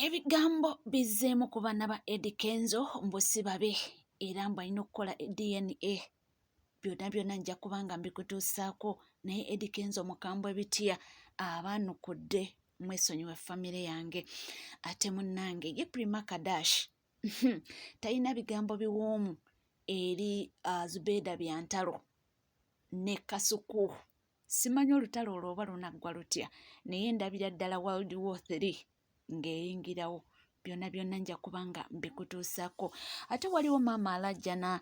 Ebigambo bizzeemu ku baana ba Eddie Kenzo mbu si babe era mbu alina okukola DNA byonna byonna nja kubanga mbikutuusaako naye Eddie Kenzo mukambwe bitya abaanukudde mwesonyiwe famire yange ate munnange ye Prima Kadash talina bigambo biwoomu eri Zubeda Byantalo ne Kasuku simanyi olutalo olwo oba lunaggwa lutya naye ndabira ddala World War III ng'eyingirawo byonna byonna nja kubanga mbikutuusaako ate waliwo maama alajjana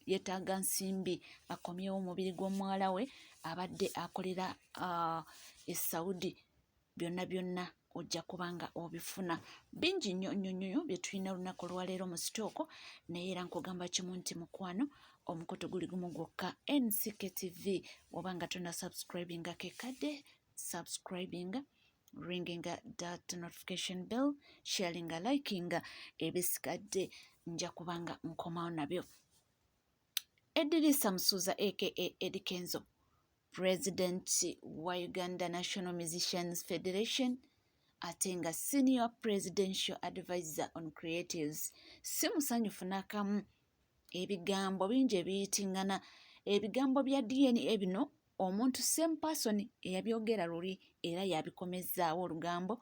yeetaaga nsimbi akomyewo omubiri gw'omuwala we abadde akolera e Saudi byonna byonna ojja kubanga obifuna bingi nnyo bye tulina olunaku olwaleero mu sitooko naye era nkugamba kimu nti mukwano omukutu guli gumu gwokka NCK TV oba nga tonna subscribinga kekadde subscribinga ringinga that notification bell sharinga likinga ebisikadde nja kubanga nkomawo nabyo. Edrisa Musuuza aka Eddie Kenzo President wa Uganda National Musicians Federation ate nga Senior Presidential Advisor on Creatives si musanyufu n'akamu ebigambo bingi ebiyitingana ebigambo bya DNA bino omuntu same person eyabyogera luli era yabikomezaawo olugambo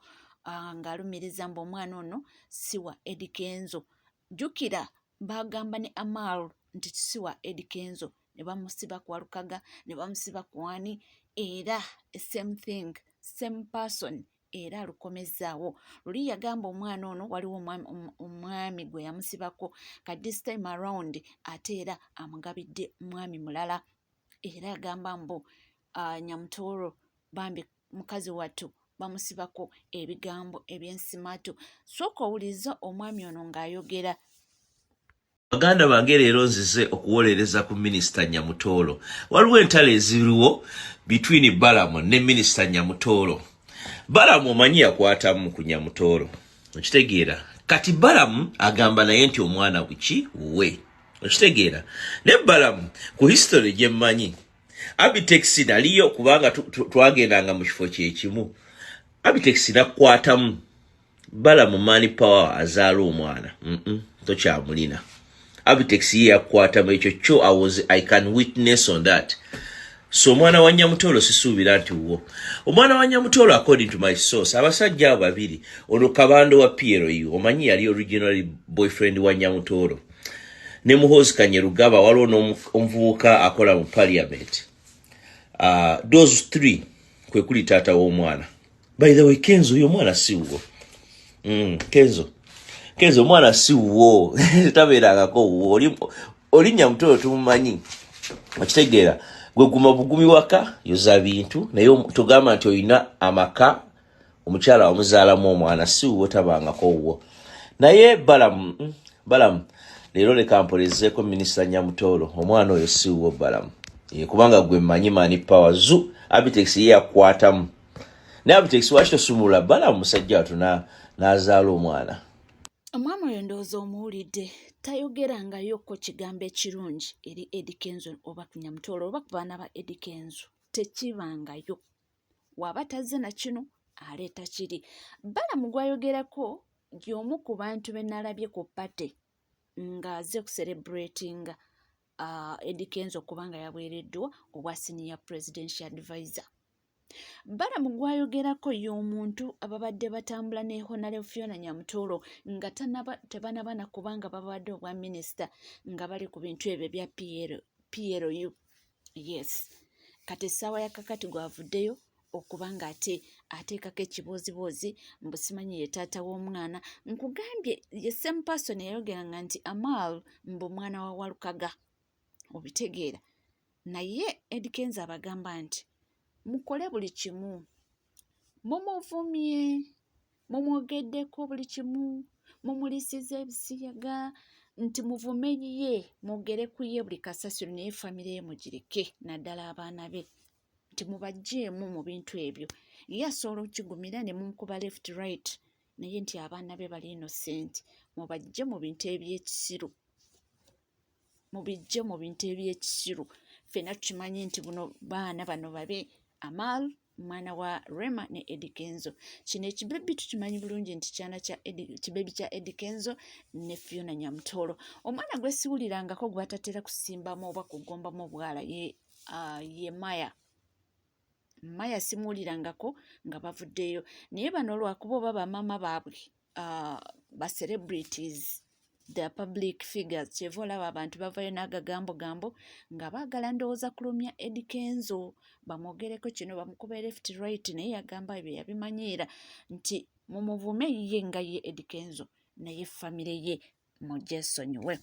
ng'alumiriza mbu omwana ono siwa Eddie Kenzo jjukira bagamba ne Amal nti siwa Eddie Kenzo ne bamusiba ku Walukaga ne bamusiba ku wani era same thing same person era alukomezaawo luli yagamba omwana ono waliwo omwami gwe yamusibako ka this time around ate era amugabidde mwami mulala era agamba mbu Nyamutooro bambi mukazi wattu bamusibako ebigambo ebyensimatu sooka owuliriza omwami ono ng'ayogera. Baganda bange leero nzize okuwolereza ku Minisita Nyamutooro. Waliwo entalo eziriwo between Balamu ne Minisita Nyamutooro. Balamu omanyi yakwatamu ku Nyamutooro. Okitegeera. Kati Balamu agamba naye nti omwana buki we. Okitegeera. Ne Balamu ku history gye mmanyi. Abitex naliyo kubanga twagendanga mu kifo kyekimu. Abitex nakwatamu Balamu mani power azaala omwana. Tokyamulina. Abitex ye yakwatamu ekyo kyo I can witness on that. So omwana wa Nyamutooro sisuubira nti wo. Omwana wa Nyamutooro according to my source abasajja babiri ono Kabando wa PRU omanyi yali originally boyfriend wa Nyamutooro. Ne Muhoozi Kanyerugaba waliwo n'omuvubuka akola mu parliament. Those three kwe kuli taata w'omwana. By the way Kenzo yo mwana si wo. Kenzo mwana si wo. Tabeerangako wo. Oli Nyamutooro tumumanyi. Okitegeera gwe guma bugumi waka yoza bintu naye tugamba nti oyina amaka omukyala omuzaalamu omwana si wo tabangako wo. Naye Balamu leero leka mpolezeeko Minisita Nyamutooro omwana oyo si wo Balamu. Kubanga gwe mmanyi mani power zu Abitex ye yakwatamu. Ne Abitex lwaki tosumulula Balamu musajja wattu n'azaala omwana. Omwami oyo ndowooza omuwulidde tayogerangayokko kigambo ekirungi eri Eddie Kenzo oba ku Nyamutooro oba ku baana ba Eddie Kenzo tekibangayo. Waba tazze na kino aleeta kiri. Balamu gwayogerako y'omu ku bantu be nalabye ku pate ng'aze kucelebratinga Eddie Kenzo kubanga yaweereddwa obwa Senior Presidential Advisor. Balamu gwayogerako y'omuntu ababadde batambula ne Honorable Fiona Nyamutooro nga tebanabana kubanga babadde obwa minisita nga bali ku bintu ebyo bya PRU. Yes. Kati essaawa ya kakati gwavuddeyo okubanga ate ateekako ekibooziboozi mbu simanyi ye taata w'omwana. Nkugambye ye same person yayogeranga nti Amal mbu mwana wa Walukaga. Obitegeera. Naye Eddie Kenzo abagamba nti mukole buli kimu. Mumuvumye, mumwogeddeko buli kimu, mumulisiza ebisiyaga nti muvume ye, mwogere ku ye buli kasasiro naye famire ye mugireke naddala abaana be. Nti mubagjeemu mu bintu ebyo. Ye asobola okigumira ne mumukuba left right naye nti abaana be bali innocent. Mubajje mu bintu eby'ekisiru. Mubijje mu bintu eby'ekisiru. Ffenna tukimanyi nti buno baana bano babe Amal mwana wa Rema ne Eddie Kenzo. Kino ekibebi tukimanyi bulungi nti kibebi kya Eddie Kenzo ne Fiona Nyamutoolo. Omwana gwe siwulirangako gwe batatera kusimbamu oba kugombamu obwala ye Maya simuwulirangako nga bavuddeyo. Naye bano olwakuba oba bamaama baabwe ba celebrities, the public figures, kyeva olaba abantu bavayo n'agagambo nga baagala ndowooza kulumya Eddie Kenzo bamwogereko kino bamukuba left right, naye yagamba ebyo yabimanyiira nti mumuvume ye nga ye Eddie Kenzo naye famire ye mujesonyiwe.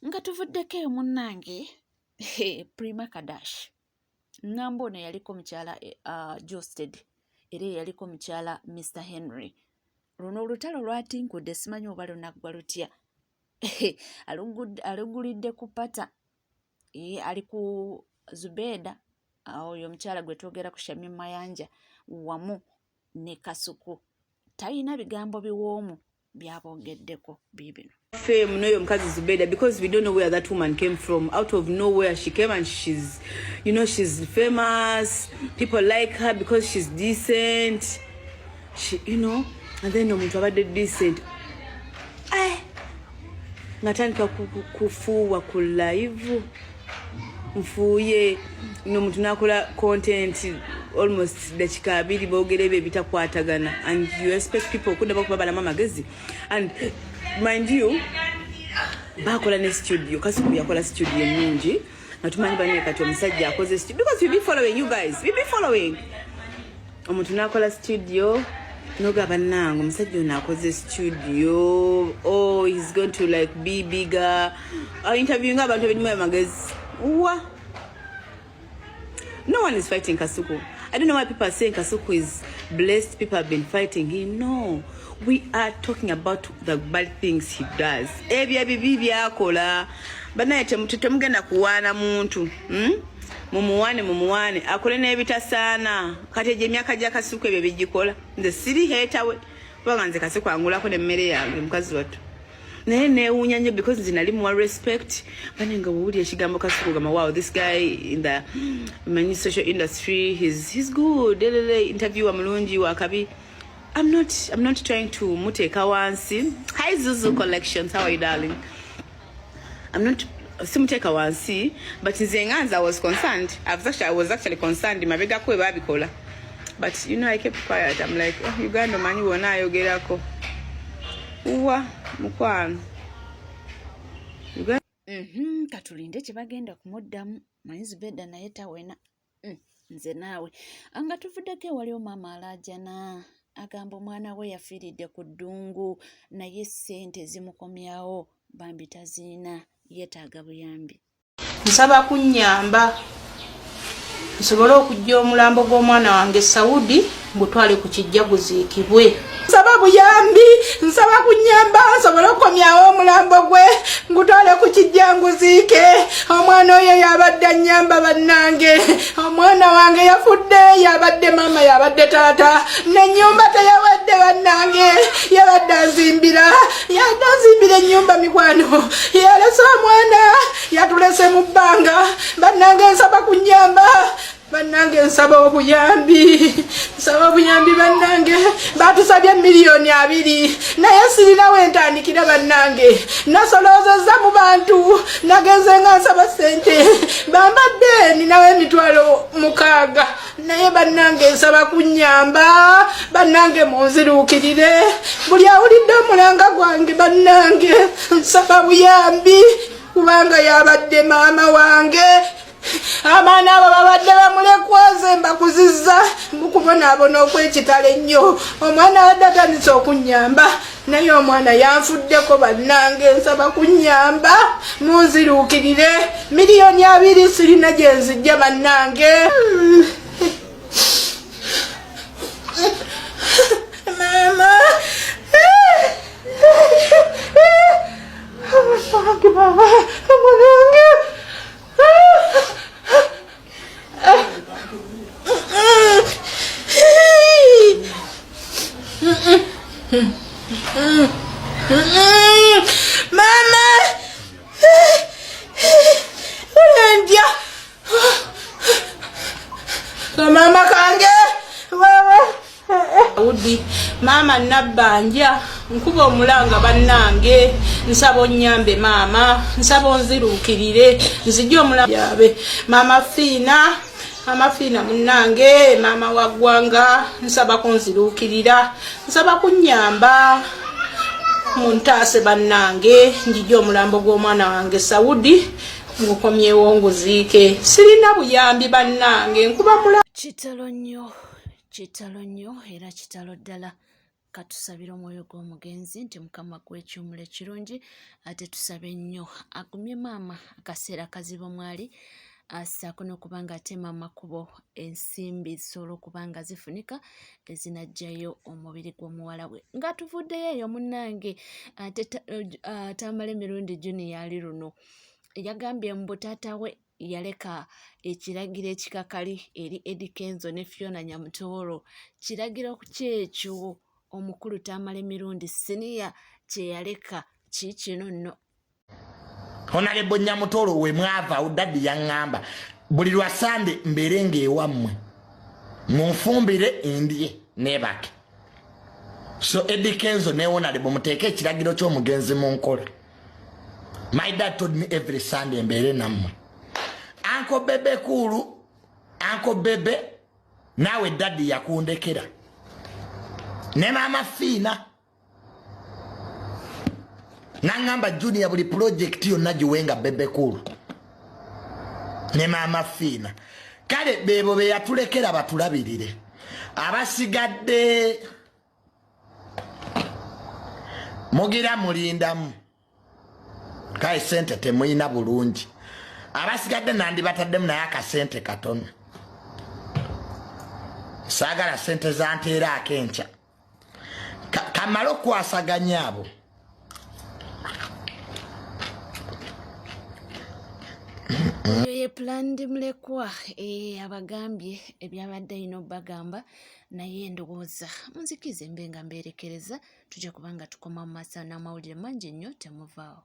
Nga tuvuddeko eyo munnange Prima Kadash ngamba ono yaliko mukyala Josted era yaliko mukyala Mr. Henry. Luno olutalo lwatinkudde simanyi oba lunaggwa lutya. Alugulidde ku pata ali ku Zubeda oyo omukyala gwe twogera ku Shamim Mayanja wamu ne Kasuku. Talina bigambo biwoomu byabongeddeko bibino. Fame no mkazi Zubeda, because we don't know where that woman came from. Out of nowhere she came, and she's famous. People like her because she's decent. And then omuntu abadde decent ngatandika kufuuwa ku live nfuuye omuntu nakola content almost dakika 2 boogera ebyo ebitakwatagana, and you expect people okudda bakubabalamu amagezi. And mind you, bakola ne studio, Kasuku yakola studio nungi nga tumanyi bane kati omusajja akoze studio, because we be following you guys, we be following omuntu nakola studio noga banango omusajja ono akoze studio. Oh, he's going to like be bigger. Interviewing abantu ebirimu amagezi. No one is fighting Kasuku. I don't know why people are saying Kasuku is blessed. People have been fighting him. No, we are talking about the bad things he does. Ebya bibi byakola banaye temugenda kuwaana muntu. Mumuwane akole n'ebitasaana kati gye myaka gya Kasuku ebyo bigikola. Nze siri hater we kubanga nze Kasuku angulako n'emmere yange mukazi wattu. Naye neewuunya nnyo because nze nali muwa respect. Bane nga bw'owulira ekigambo Kasuku gamba wow, this guy in the social industry, he's good. Interviewer mulungi wakabi. I'm not trying to muteeka wansi. Hi Zuzu Collections, how are you darling? I'm not simuteka wansi, but nze nganza I was concerned. I was actually concerned mabega kwe babikola. But I kept quiet. I'm like, oh, Uganda manyi wona ayogerako. Mukwano. Katulinde kyebagenda kumuddamu manyi Zubeda naye tawena. Nze naawe anga tuvuddeko ewali maama Alajana agamba omwana we yafiiridde ku ddungu naye ssente zimukomyawo bambi taziina yeetaaga buyambi. Nsaba kunnyamba nsobole okujja omulambo gw'omwana wange Saudi gutwale ku kijja guziikibwe. Nsaba buyambi, nsaba kunnyamba nsobole okukomyawo omulambo gwe gutwale ku kijja nguziike. Omwana oyo yabadde annyamba bannange. Omwana wange yafudde, yabadde mama, yabadde taata, n'ennyumba teyawedde bannange. Yabadde azimbira ennyumba mikwano. Yalese omwana yatulese mu bbanga. Bannange nsaba kunnyamba. Bannange nsaba obuyambi. Nsaba obuyambi bannange. Batusabye $2,000,000 naye sirina wentandikira bannange. Nasoloozezza mu bantu nagenze nga nsaba ssente. Bambadde ninawo $6,000 naye bannange nsaba kunnyamba. Bannange munziruukirire. Buli awulidde omulanga gwange bannange nsaba buyambi kubanga yabadde maama wange. Abaana abo babadde bamulekwaze mbakuzizza mukubonaabona okwekitalo ennyo. Omwana wadde atandise okunnyamba naye omwana yanfuddeko bannange nsaba kunnyamba munziruukirire. $2,000,000 sirina gye nzijja bannange. Mama Mama Mama kange Udi mama nabbanja nkuba omulanga bannange nsaba onnyambe mama nsaba onzirukirire nzijja omulanga yabe mama Fina munnange mama waggwanga nsaba kunzirukirira nsaba kunnyamba muntaase bannange njijja omulambo gw'omwana wange Saudi ngukomyewo nguziike sirina buyambi bannange nkuba mulanga kitalo nnyo era kitalo ddala katusabira omwoyo gw'omugenzi nti mukama gw'ekyumula ekirungi ate tusabe nnyo agumye maama akaseera kazibu mwali assaako n'okubanga atema amakubo ensimbi zisobola okuba nga zifunika ezinajjayo omubiri gw'omuwala we nga tuvuddeyo eyo munnange ate Tamale Mirundi Junior ali luno yagambye mbu taata we yaleka ekiragiro ekikakali eri Eddie Kenzo ne Fiona Nyamutoolo kiragiro kyekyo omukulu Tamale Mirundi Senior kye yaleka kikino nno Honorable Nyamutoolo we mwava udaddi yaŋŋamba buli lwa Sande mbeere ng'ewammwe munfumbire endye neebake so Eddie Kenzo ne Honorable muteeke ekiragiro ky'omugenzi mu nkola. My dad told me every Sunday mbeere nammwe. Uncle Bebe Kulu, Uncle Bebe, nawe daddy yakundekera. Ne mama Fina. Nangamba Junior buli project yonna giwenga Bebe Kulu. Ne mama Fina. Kale bebo be yatulekera batulabirire. Abasigadde mugira mulindamu. Kale sente temuyina bulungi. Abasigadde nandi bataddemu naye akasente katono. Saagala sente zanteera akenca. Kamala okwasaganya abo. oyo ye Planned mulekwa abagambye ebyabadde ayina obbagamba naye ndowooza munzikize mbe nga mberekereza tujja kubanga tukoma mu maaso n'amawulire mangi nnyo temuvaawo.